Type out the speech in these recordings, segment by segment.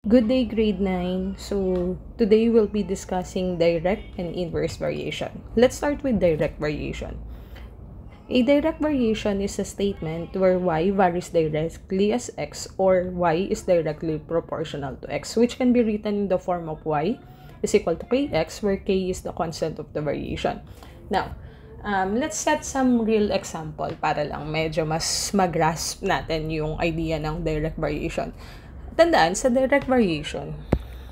Good day, grade 9. So, today we'll be discussing direct and inverse variation. Let's start with direct variation. A direct variation is a statement where y varies directly as x or y is directly proportional to x, which can be written in the form of y is equal to kx, where k is the constant of the variation. Now, let's set some real example para lang medyo mas mag-grasp natin yung idea ng direct variation. Tandaan, sa direct variation,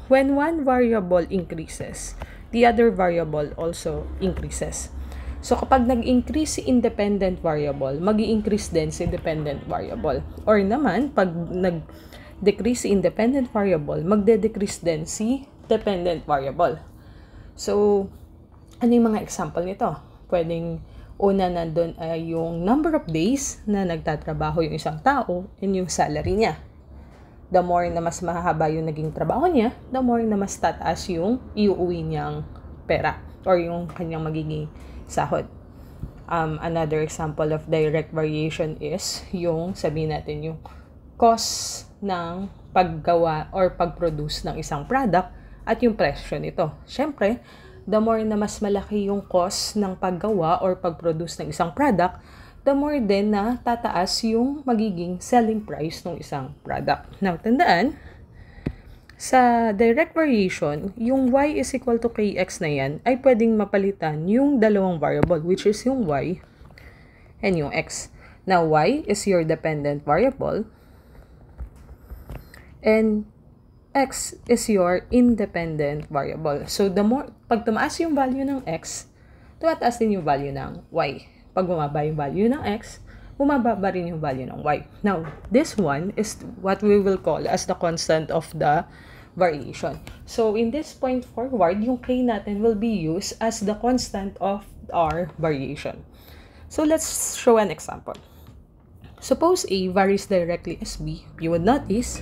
when one variable increases, the other variable also increases. So, kapag nag-increase si independent variable, mag-i-increase din si dependent variable. Or naman, pag nag-decrease si independent variable, magde-decrease din si dependent variable. So, ano yung mga example nito? Pwedeng una nandun ay yung number of days na nagtatrabaho yung isang tao and yung salary niya. The more na mas mahaba yung naging trabaho niya, the more na mas tataas yung iuuwi niyang pera or yung kanyang magiging sahod. Another example of direct variation is yung sabihin natin yung cost ng paggawa or pag-produce ng isang product at yung presyo nito. Siyempre, the more na mas malaki yung cost ng paggawa or pag-produce ng isang product, the more din na tataas yung magiging selling price ng isang product. Now, tandaan, sa direct variation, yung y is equal to kx na yan ay pwedeng mapalitan yung dalawang variable, which is yung y and yung x. Now, y is your dependent variable and x is your independent variable. So, the more, pag tumaas yung value ng x, tumataas din yung value ng y. Pag bumaba yung value ng x, bumababa rin yung value ng y. Now, this one is what we will call as the constant of the variation. So, in this point forward, yung k natin will be used as the constant of our variation. So, let's show an example. Suppose A varies directly as B. You would notice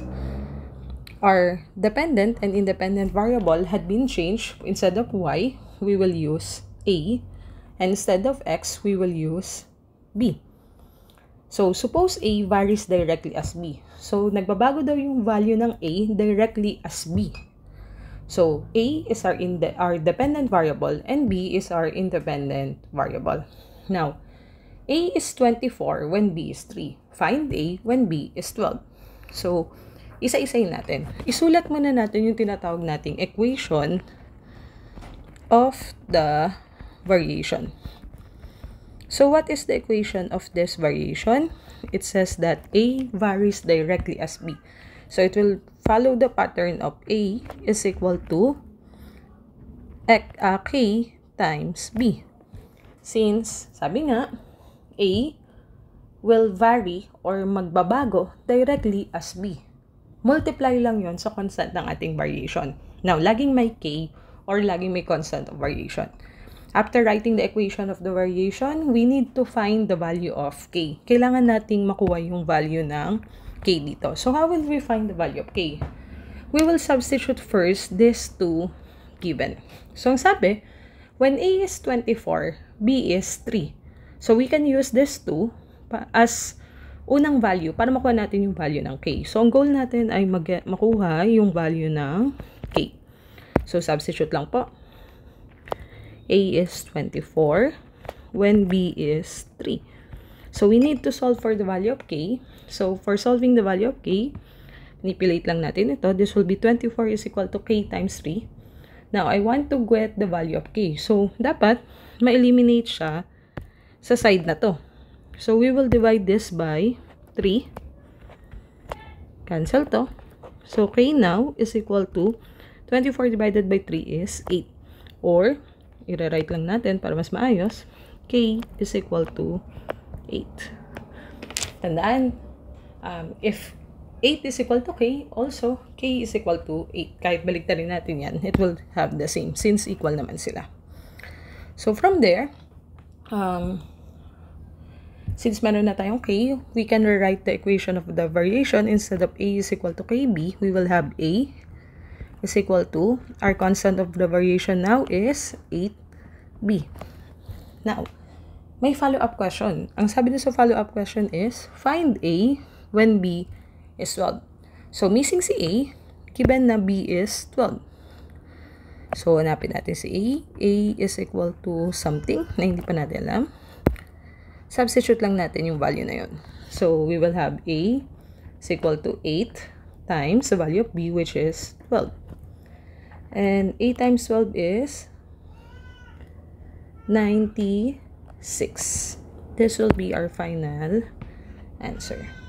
our dependent and independent variable had been changed. Instead of y, we will use A. And instead of x, we will use b. So, suppose a varies directly as b. So, nagbabago daw yung value ng a directly as b. So, a is our dependent variable and b is our independent variable. Now, a is 24 when b is 3. Find a when b is 12. So, isa-isayin natin. Isulat muna natin yung tinatawag nating equation of the variation. So, what is the equation of this variation? It says that A varies directly as B. So, it will follow the pattern of A is equal to K times B. Since, sabi nga, A will vary or magbabago directly as B. Multiply lang yon sa constant ng ating variation. Now, laging may K or laging may constant of variation. After writing the equation of the variation, we need to find the value of k. Kailangan nating makuha yung value ng k dito. So, how will we find the value of k? We will substitute first these two given. So, ang sabi, when a is 24, b is 3. So, we can use this 2 as unang value para makuha natin yung value ng k. So, ang goal natin ay makuha yung value ng k. So, substitute lang po. A is 24 when B is 3. So, we need to solve for the value of K. So, for solving the value of K, manipulate lang natin ito. This will be 24 is equal to K times 3. Now, I want to get the value of K. So, dapat ma-eliminate siya sa side na to. So, we will divide this by 3. Cancel to. So, K now is equal to 24 divided by 3 is 8. Or, i-rewrite lang natin para mas maayos. K is equal to 8. Tandaan, if 8 is equal to K, also K is equal to 8. Kahit baliktarin natin yan, it will have the same since equal naman sila. So, from there, since meron na tayong K, we can rewrite the equation of the variation. Instead of A is equal to KB, we will have A is equal to, our constant of the variation now is 8b. Now, may follow-up question. Ang sabi na sa follow-up question is, find A when B is 12. So, missing si A, given na B is 12. So, hanapin natin si A. A is equal to something na hindi pa natin alam. Substitute lang natin yung value na yun. So, we will have A is equal to 8 times the value of B, which is 12. And 8 times 12 is 96. This will be our final answer.